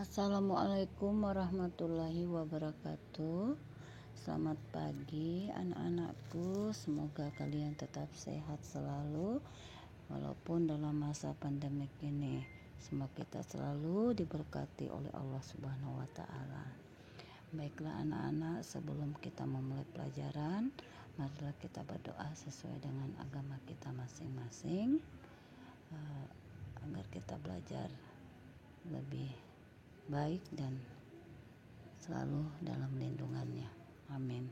Assalamualaikum warahmatullahi wabarakatuh. Selamat pagi anak-anakku. Semoga kalian tetap sehat selalu walaupun dalam masa pandemik ini. Semoga kita selalu diberkati oleh Allah Subhanahu wa taala. Baiklah anak-anak, sebelum kita memulai pelajaran, marilah kita berdoa sesuai dengan agama kita masing-masing agar kita belajar lebih baik dan selalu dalam lindungannya. Amin.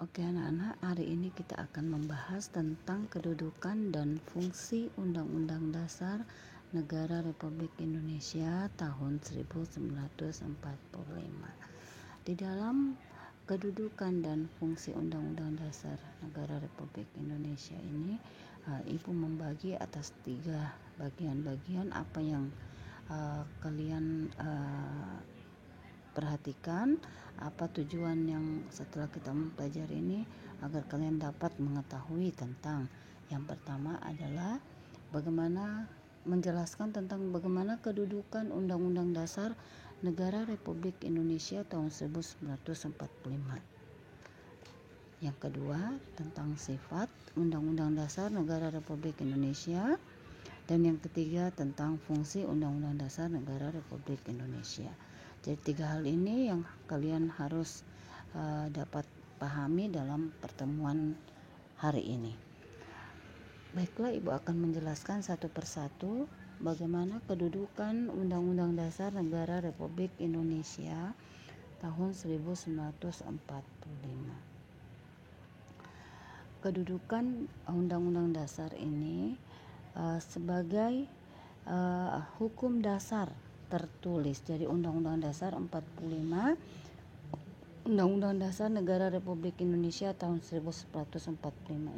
Oke anak-anak, hari ini kita akan membahas tentang kedudukan dan fungsi Undang-Undang Dasar Negara Republik Indonesia tahun 1945. Di dalam kedudukan dan fungsi Undang-Undang Dasar Negara Republik Indonesia ini, Ibu membagi atas 3 bagian-bagian apa yang kalian perhatikan, apa tujuan yang setelah kita mempelajari ini agar kalian dapat mengetahui tentang. Yang pertama adalah bagaimana menjelaskan tentang bagaimana kedudukan Undang-Undang Dasar Negara Republik Indonesia tahun 1945. Yang kedua, tentang sifat Undang-Undang Dasar Negara Republik Indonesia. Dan yang ketiga, tentang fungsi Undang-Undang Dasar Negara Republik Indonesia. Jadi 3 hal ini yang kalian harus dapat pahami dalam pertemuan hari ini. Baiklah, Ibu akan menjelaskan satu persatu bagaimana kedudukan Undang-Undang Dasar Negara Republik Indonesia tahun 1945. Kedudukan Undang-Undang Dasar ini sebagai hukum dasar tertulis. Jadi Undang-Undang Dasar 45, Undang-Undang Dasar Negara Republik Indonesia tahun 1945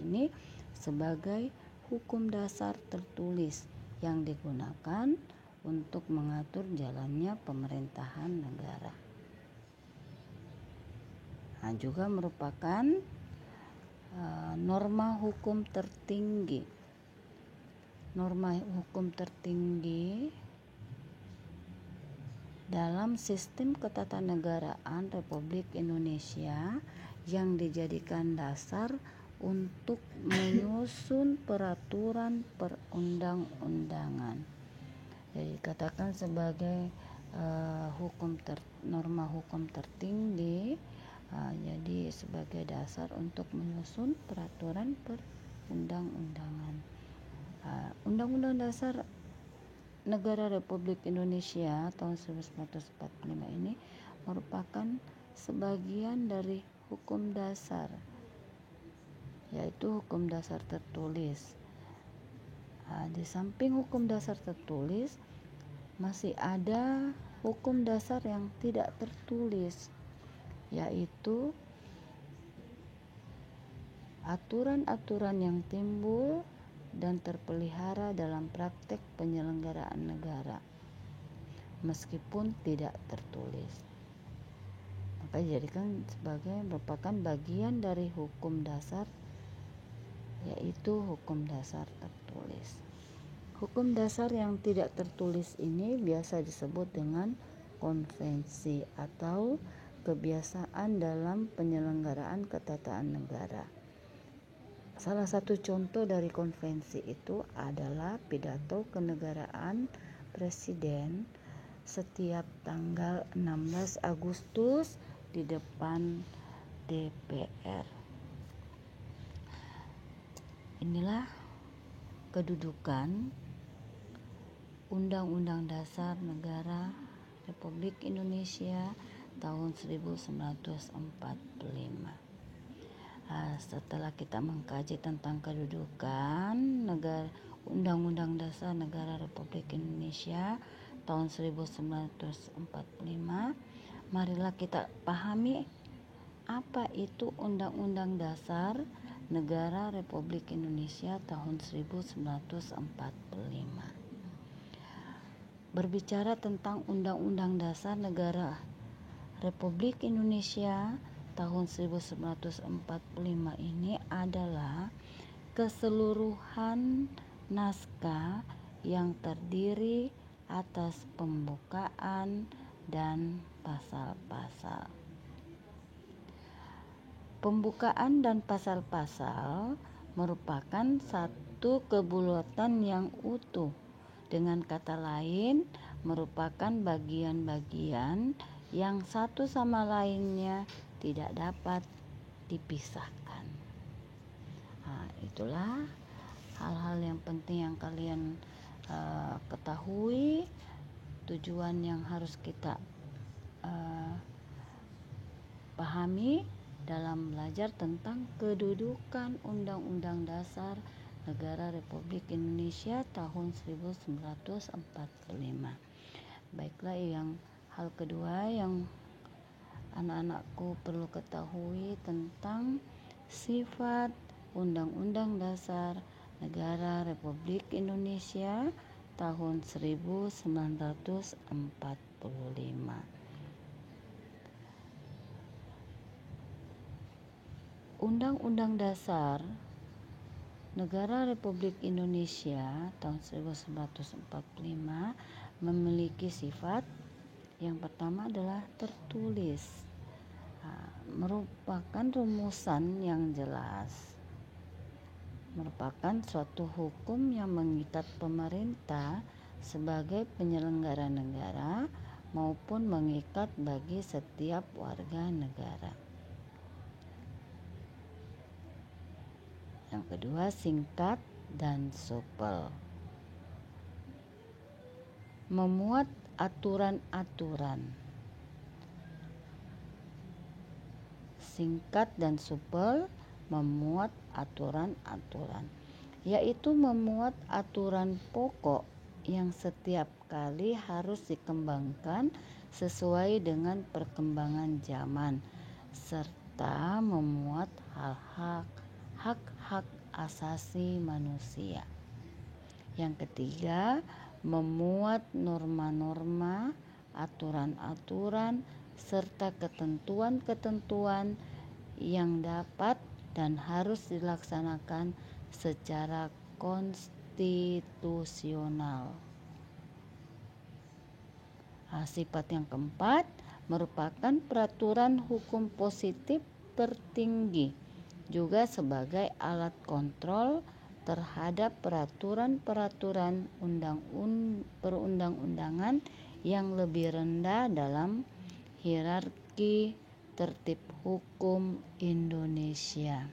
ini sebagai hukum dasar tertulis yang digunakan untuk mengatur jalannya pemerintahan negara. Juga merupakan norma hukum tertinggi. Norma hukum tertinggi dalam sistem ketatanegaraan Republik Indonesia yang dijadikan dasar untuk menyusun peraturan perundang-undangan. Jadi katakan sebagai norma hukum tertinggi, jadi sebagai dasar untuk menyusun peraturan perundang-undangan. Undang-Undang Dasar Negara Republik Indonesia tahun 1945 ini merupakan sebagian dari hukum dasar, yaitu hukum dasar tertulis. Di samping hukum dasar tertulis, masih ada hukum dasar yang tidak tertulis, yaitu aturan-aturan yang timbul dan terpelihara dalam praktek penyelenggaraan negara meskipun tidak tertulis. Maka dijadikan sebagai merupakan bagian dari hukum dasar, yaitu hukum dasar tertulis. Hukum dasar yang tidak tertulis ini biasa disebut dengan konvensi atau kebiasaan dalam penyelenggaraan ketatanegaraan negara. Salah satu contoh dari konvensi itu adalah pidato kenegaraan Presiden setiap tanggal 16 Agustus di depan DPR. Inilah kedudukan Undang-Undang Dasar Negara Republik Indonesia tahun 1945. Setelah kita mengkaji tentang kedudukan Undang-Undang Dasar Negara Republik Indonesia tahun 1945, marilah kita pahami apa itu Undang-Undang Dasar Negara Republik Indonesia tahun 1945. Berbicara tentang Undang-Undang Dasar Negara Republik Indonesia tahun 1945 ini adalah keseluruhan naskah yang terdiri atas pembukaan dan pasal-pasal. Pembukaan dan pasal-pasal merupakan satu kebulatan yang utuh. Dengan kata lain, merupakan bagian-bagian yang satu sama lainnya tidak dapat dipisahkan. Nah, itulah hal-hal yang penting yang kalian ketahui, tujuan yang harus kita pahami dalam belajar tentang kedudukan Undang-Undang Dasar Negara Republik Indonesia tahun 1945. Baiklah, yang hal kedua yang anak-anakku perlu ketahui tentang sifat Undang-Undang Dasar Negara Republik Indonesia tahun 1945. Undang-Undang Dasar Negara Republik Indonesia tahun 1945 memiliki sifat yang pertama adalah tertulis. Merupakan rumusan yang jelas, merupakan suatu hukum yang mengikat pemerintah sebagai penyelenggara negara maupun mengikat bagi setiap warga negara. Yang kedua, singkat dan supel. Memuat aturan-aturan. Singkat dan supel memuat aturan-aturan, yaitu memuat aturan pokok yang setiap kali harus dikembangkan sesuai dengan perkembangan zaman, serta memuat hak-hak asasi manusia. Yang ketiga, memuat norma-norma, aturan-aturan, serta ketentuan-ketentuan yang dapat dan harus dilaksanakan secara konstitusional. Sifat yang keempat merupakan peraturan hukum positif tertinggi, juga sebagai alat kontrol terhadap peraturan-peraturan perundang-undangan yang lebih rendah dalam hierarki tertib hukum Indonesia.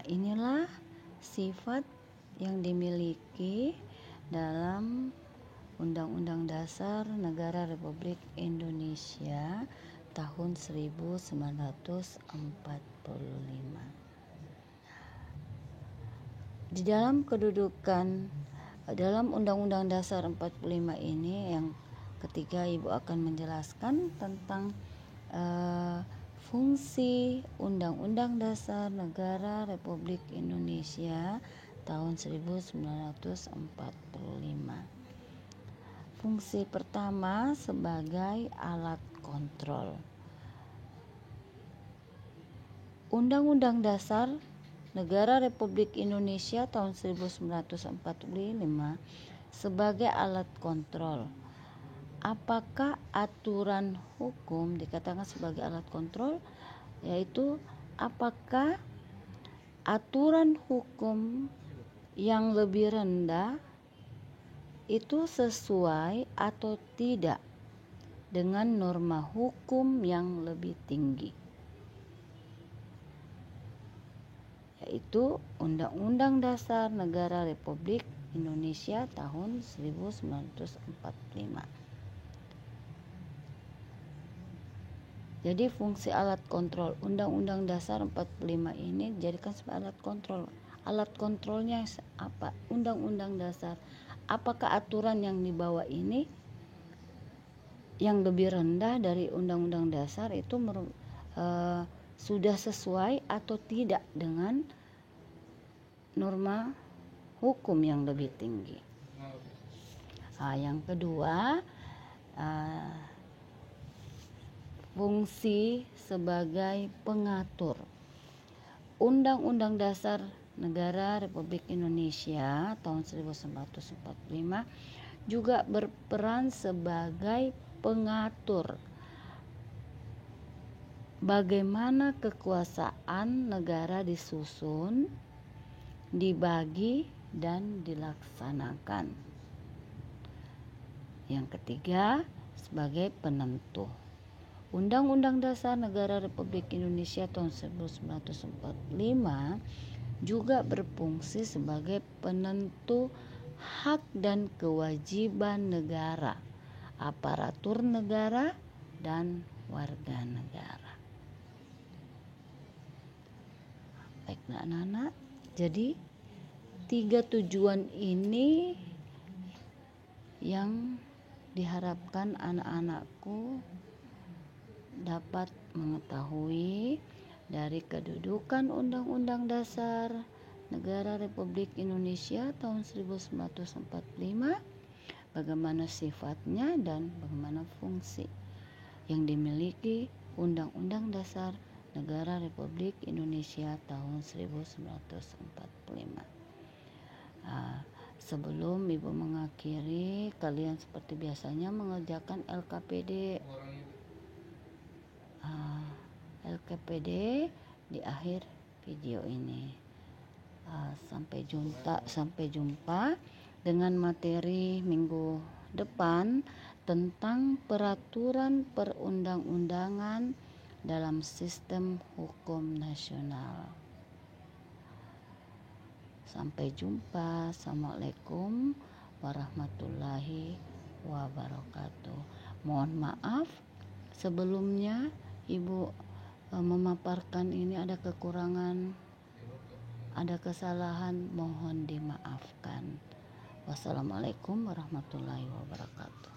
Inilah sifat yang dimiliki dalam Undang-Undang Dasar Negara Republik Indonesia tahun 1945. Di dalam Undang-Undang Dasar 45 ini, yang ketiga Ibu akan menjelaskan tentang fungsi Undang-Undang Dasar Negara Republik Indonesia tahun 1945. Fungsi pertama sebagai alat kontrol. Undang-Undang Dasar Negara Republik Indonesia tahun 1945 sebagai alat kontrol. Apakah aturan hukum dikatakan sebagai alat kontrol? Yaitu apakah aturan hukum yang lebih rendah itu sesuai atau tidak dengan norma hukum yang lebih tinggi, yaitu Undang-Undang Dasar Negara Republik Indonesia tahun 1945. Jadi fungsi alat kontrol Undang-Undang Dasar 45 ini dijadikan sebagai alat kontrol. Alat kontrolnya apa? Undang-Undang Dasar. Apakah aturan yang dibawa ini yang lebih rendah dari Undang-Undang Dasar itu sudah sesuai atau tidak dengan norma hukum yang lebih tinggi. Yang kedua, fungsi sebagai pengatur. Undang-Undang Dasar Negara Republik Indonesia tahun 1945 juga berperan sebagai pengatur bagaimana kekuasaan negara disusun, dibagi, dan dilaksanakan. Yang ketiga, sebagai penentu. Undang-Undang Dasar Negara Republik Indonesia tahun 1945 juga berfungsi sebagai penentu hak dan kewajiban negara, aparatur negara, dan warga negara. Baik anak-anak, jadi 3 tujuan ini yang diharapkan anak-anakku dapat mengetahui dari kedudukan Undang-Undang Dasar Negara Republik Indonesia tahun 1945, bagaimana sifatnya dan bagaimana fungsi yang dimiliki Undang-Undang Dasar Negara Republik Indonesia tahun 1945. Sebelum Ibu mengakhiri, kalian seperti biasanya mengerjakan LKPD. LKPD di akhir video ini. Sampai jumpa dengan materi minggu depan tentang peraturan perundang-undangan dalam sistem hukum nasional. Sampai jumpa. Assalamualaikum warahmatullahi wabarakatuh. Mohon maaf sebelumnya Ibu memaparkan ini ada kekurangan, ada kesalahan, mohon dimaafkan. Wassalamualaikum warahmatullahi wabarakatuh.